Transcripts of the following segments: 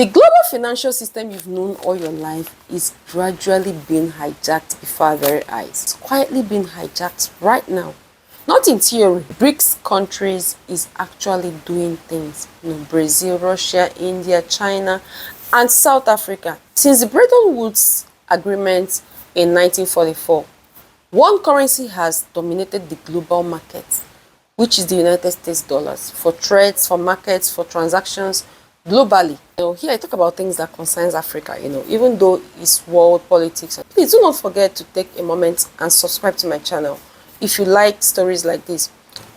The global financial system you've known all your life is gradually being hijacked before our very eyes. It's quietly being hijacked right now. Not in theory. BRICS countries is actually doing things. Brazil, Russia, India, China, and South Africa. Since the Bretton Woods Agreement in 1944, one currency has dominated the global market, which is the United States dollars, for trades, for markets, for transactions globally. Here I talk about things that concerns Africa, even though it's world politics. Please do not forget to take a moment and subscribe to my channel if you like stories like this.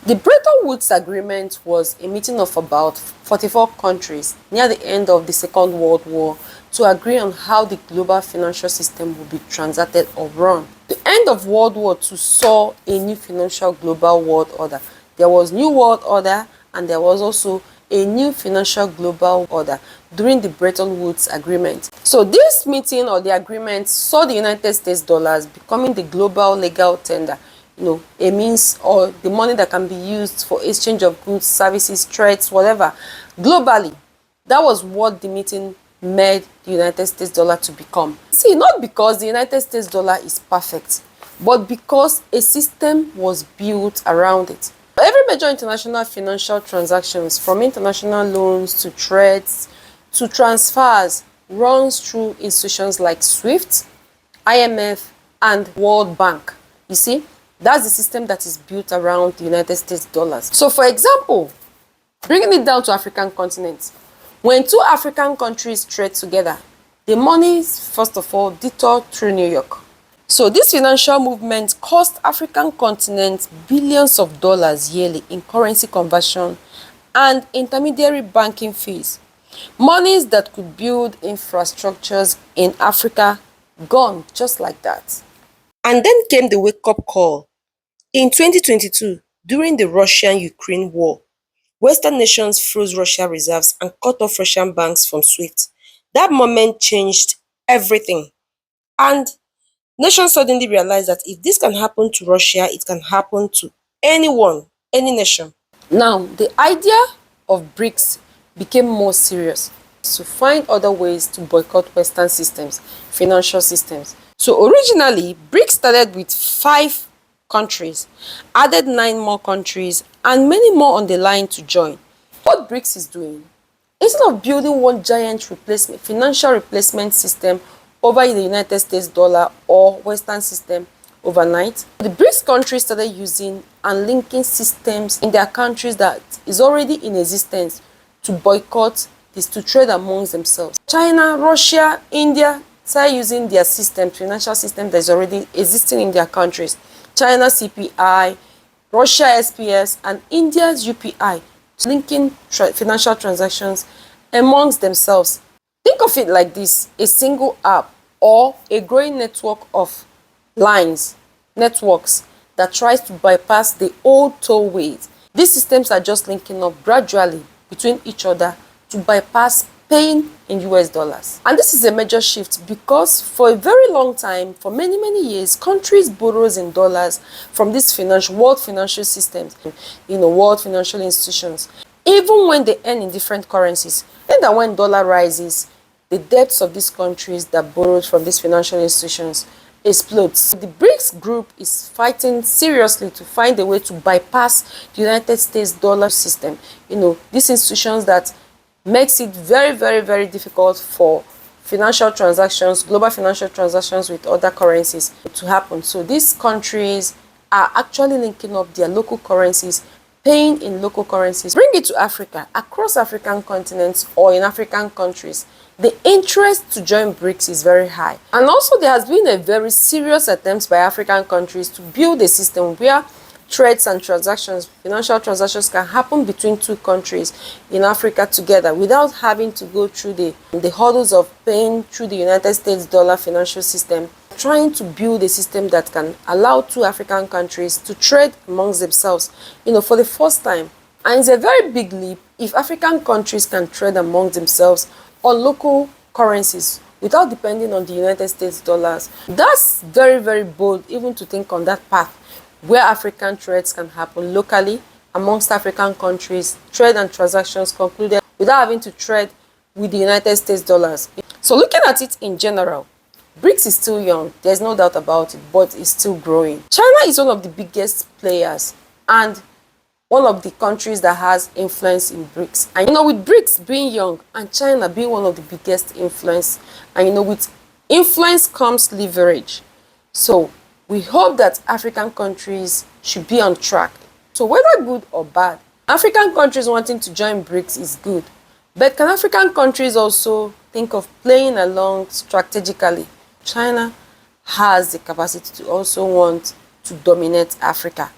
The Bretton Woods Agreement was a meeting of about 44 countries near the end of the Second World War to agree on how the global financial system will be transacted or run. The end of World War II saw a new financial global world order. There was New World Order and there was also a new financial global order during the Bretton Woods Agreement. So this meeting or the agreement saw the United States dollars becoming the global legal tender, a means or the money that can be used for exchange of goods, services, trades, whatever, globally. That was what the meeting made the United States dollar to become. See, not because the United States dollar is perfect, but because a system was built around it. Every major international financial transactions, from international loans to trades to transfers, runs through institutions like SWIFT, IMF, and World Bank. You see, that's the system that is built around the United States dollars. So, for example, bringing it down to African continent, when two African countries trade together, the monies, first of all, detour through New York. So this financial movement cost African continent billions of dollars yearly in currency conversion and intermediary banking fees. Monies that could build infrastructures in Africa gone just like that. And then came the wake-up call. In 2022, during the Russian-Ukraine war, Western nations froze Russian reserves and cut off Russian banks from SWIFT. That moment changed everything. And nations suddenly realized that if this can happen to Russia, it can happen to anyone, any nation. Now, the idea of BRICS became more serious to find other ways to boycott Western systems, financial systems. So originally, BRICS started with 5 countries, added 9 more countries, and many more on the line to join. What BRICS is doing, instead of building one giant financial replacement system over the United States dollar or Western system overnight, the BRICS countries started using and linking systems in their countries that is already in existence to boycott this, to trade amongst themselves. China, Russia, India started using their system, financial system that is already existing in their countries. China CPI, Russia SPS, and India's UPI, linking financial transactions amongst themselves. Think of it like this: a single app or a growing network of networks that tries to bypass the old tollways. These systems are just linking up gradually between each other to bypass paying in US dollars. And this is a major shift because for a very long time, for many years, countries borrows in dollars from these world financial systems, world financial institutions, even when they earn in different currencies. Then that when dollar rises, the debts of these countries that borrowed from these financial institutions explodes. The BRICS group is fighting seriously to find a way to bypass the United States dollar system. These institutions that makes it very difficult for financial transactions, global financial transactions with other currencies to happen. So these countries are actually linking up their local currencies, paying in local currencies. Bring it to Africa, across African continents or in African countries. The interest to join BRICS is very high. And also there has been a very serious attempt by African countries to build a system where trades and transactions, financial transactions can happen between two countries in Africa together without having to go through the hurdles of paying through the United States dollar financial system. Trying to build a system that can allow two African countries to trade amongst themselves, for the first time. And it's a very big leap if African countries can trade amongst themselves on local currencies without depending on the United States dollars. That's very bold even to think on that path, where African trades can happen locally amongst African countries, trade and transactions concluded without having to trade with the United States dollars. So looking at it in general, BRICS is still young, there's no doubt about it, but it's still growing. China is one of the biggest players and one of the countries that has influence in BRICS. And with BRICS being young and China being one of the biggest influence, and with influence comes leverage. So we hope that African countries should be on track. So whether good or bad, African countries wanting to join BRICS is good. But can African countries also think of playing along strategically? China has the capacity to also want to dominate Africa.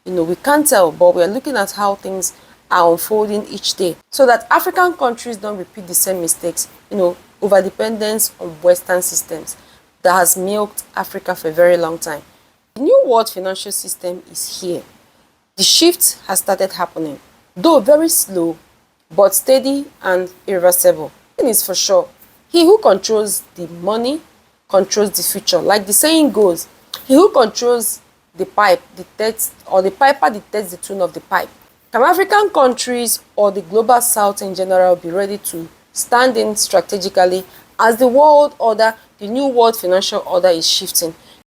We can't tell, but we're looking at how things are unfolding each day so that African countries don't repeat the same mistakes, over-dependence on Western systems that has milked Africa for a very long time. The new world financial system is here. The shift has started happening, though very slow, but steady and irreversible. One thing is for sure, he who controls the money controls the future. Like the saying goes, he who controls the pipe dictates, or the piper dictates the tune of the pipe. Can African countries or the global south in general be ready to stand in strategically as the world order, the new world financial order is shifting?